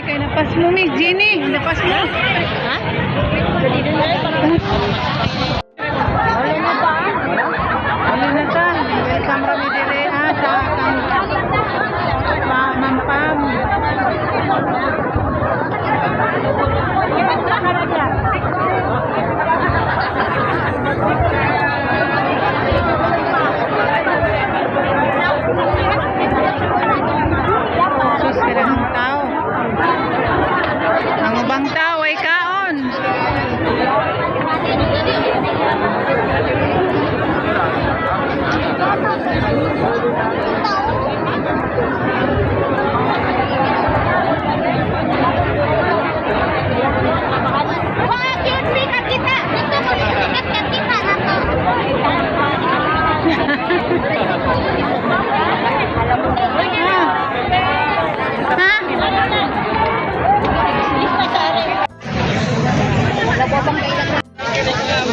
Kaya napas mo, Miss Jenny. Napas mo. Ha? Dali din na wala na pa. Ano na ka? Welcome kami dire sa Mampam. Sus, karang tao. Ang ubang tao ay kaon.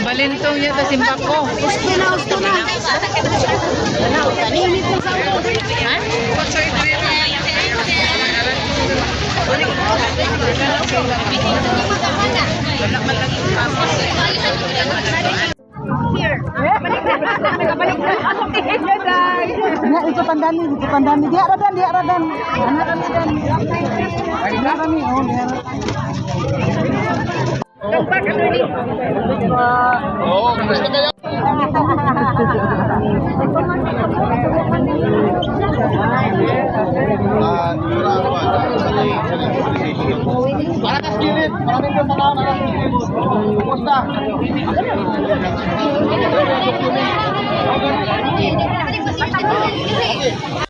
Balintong niya ta simbako. Gusto na. Ya, itu pandami dia radan. Anak kami dan. Anak kami oh dia. Oo, gusto kayo. Para sa gilid, maraming mga kumusta?